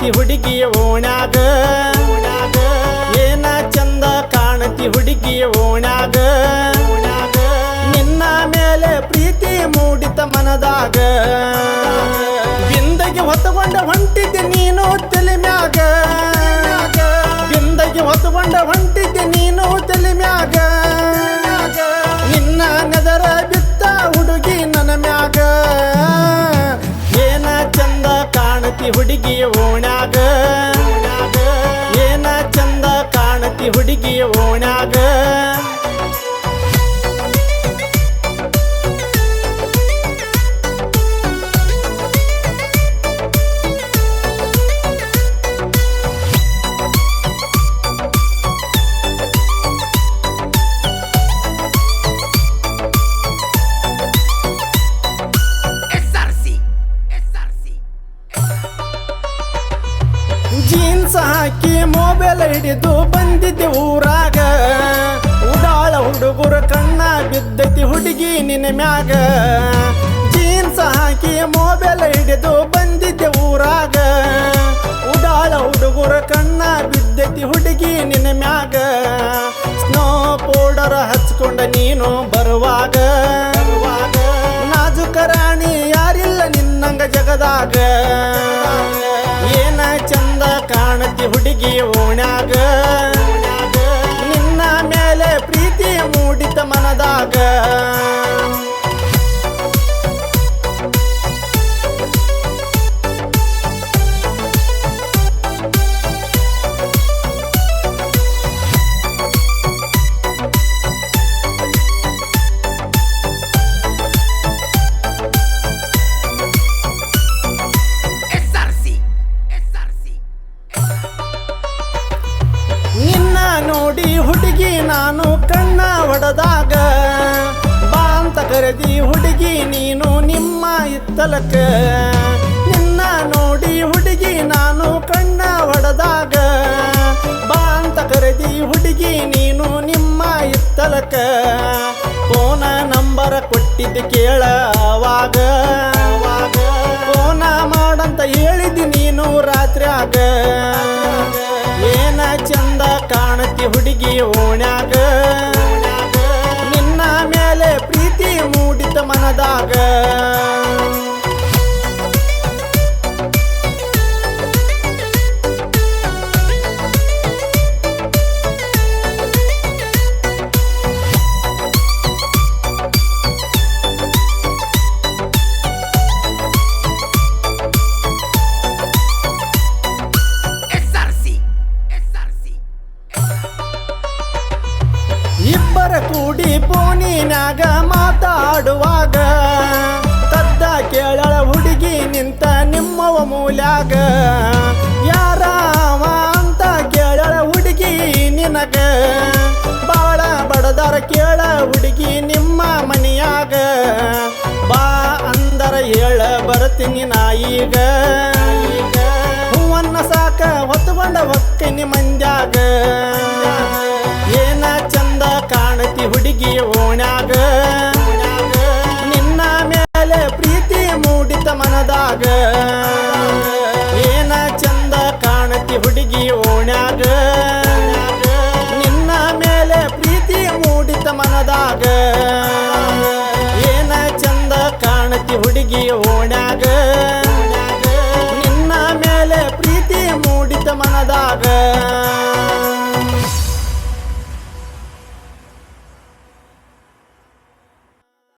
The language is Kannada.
ಕಾಣತಿ ಹುಡುಗಿಯ ಓಣ್ಯಾಗ ಏನ ಚಂದ ಕಾಣತಿ ಹುಡುಗಿಯ ಓಣ್ಯಾಗ ನಿನ್ನ ಮೇಲೆ ಪ್ರೀತಿ ಮೂಡಿತ ಮನದಾಗ ಬಿಂದಗಿ ಹೊತ್ತುಕೊಂಡ ಹೊಂಟಿದ್ದೆ ನೀನು ತಲೆ ಮ್ಯಾಗ ಬಿಂದಗಿ ಹೊತ್ತುಕೊಂಡ ಹೊಂಟಿದ್ದೆ ನೀನು ತಲೆ ಮ್ಯಾಗ ನಿನ್ನ ನೆದರ ಬಿತ್ತ ಹುಡುಗಿ ನನ್ನ ಮ್ಯಾಗ ಏನ ಚಂದ ಕಾಣತಿ ಹುಡುಗಿಯ ಓಣ್ಯಾಗ ಏನ ಚಂದ ಕಾಣತಿ ಹುಡುಗಿಯ ಓಣ್ಯಾಗ ಜೀನ್ಸ್ ಹಾಕಿ ಮೊಬೈಲ್ ಹಿಡಿದು ಬಂದಿದ್ದೆ ಊರಾಗ ಉಡಾಳ ಹುಡುಗರ ಕಣ್ಣ ಬಿದ್ದತಿ ಹುಡುಗಿ ನಿನ್ನ ಮ್ಯಾಗ ಜೀನ್ಸ್ ಹಾಕಿ ಮೊಬೈಲ್ ಹಿಡಿದು ಬಂದಿದ್ದೆ ಊರಾಗ ಉಡಾಳ ಹುಡುಗರ ಕಣ್ಣ ಬಿದ್ದತಿ ಹುಡುಗಿ ನಿನ್ನ ಮ್ಯಾಗ ಸ್ನೋ ಪೌಡರ್ ಹಚ್ಕೊಂಡ ನೀನು ಬರುವಾಗ ನಾಜುಕ ರಾಣಿ ಯಾರಿಲ್ಲ ನಿನ್ನಂಗ ಜಗದಾಗ ಏನ ಚಂದ ಕಾಣತಿ ಹುಡುಗಿ ಓಣ್ಯಾಗ ನಿನ್ನ ಮೇಲೆ ಪ್ರೀತಿ ಮೂಡಿತ ಮನದಾಗ ನೋಡಿ ಹುಡುಗಿ ನಾನು ಕಣ್ಣ ಹೊಡೆದಾಗ ಬಾ ಅಂತ ಕರೆದಿ ಹುಡುಗಿ ನೀನು ನಿಮ್ಮ ಇತ್ತಲಕ ನಿನ್ನ ನೋಡಿ ಹುಡುಗಿ ನಾನು ಕಣ್ಣ ಹೊಡೆದಾಗ ಬಾ ಅಂತ ಕರೆದಿ ಹುಡುಗಿ ನೀನು ನಿಮ್ಮ ಇತ್ತಲಕ ಫೋನ ನಂಬರ್ ಕೊಟ್ಟಿದ್ದೆ ಕೇಳ ಅವಾಗ ಫೋನ ಮಾಡಂತ ಹೇಳಿದ್ದಿ ನೀನು ರಾತ್ರಿಯಾಗ ಏನ ಚಂದ ಕಾಣತಿ ಹುಡುಗಿ ಓಣ್ಯಾಗ ನಿನ್ನ ಮೇಲೆ ಪ್ರೀತಿ ಮೂಡಿತ ಮನದಾಗ ಇಬ್ಬರ ಕೂಡಿ ಫೋನಿನಾಗ ಮಾತಾಡುವಾಗ ಕದ್ದ ಕೇಳಳ ಹುಡುಗಿ ನಿಂತ ನಿಮ್ಮವ ಮೂಲ್ಯಾಗ ಯಾರವ ಅಂತ ಕೇಳಳ ಹುಡುಗಿ ನಿನಗ ಬಾಳ ಬಡದಾರ ಕೇಳ ಹುಡುಗಿ ನಿಮ್ಮ ಮನೆಯಾಗ ಬಾ ಅಂದರ ಹೇಳ ಬರ್ತೀನಿ ನಾಯೀಗ ಹೂವನ್ನ ಸಾಕ ಹೊತ್ತುಕೊಂಡ ಹೊಕ್ಕಿನಿ ಮಂದ್ಯಾಗ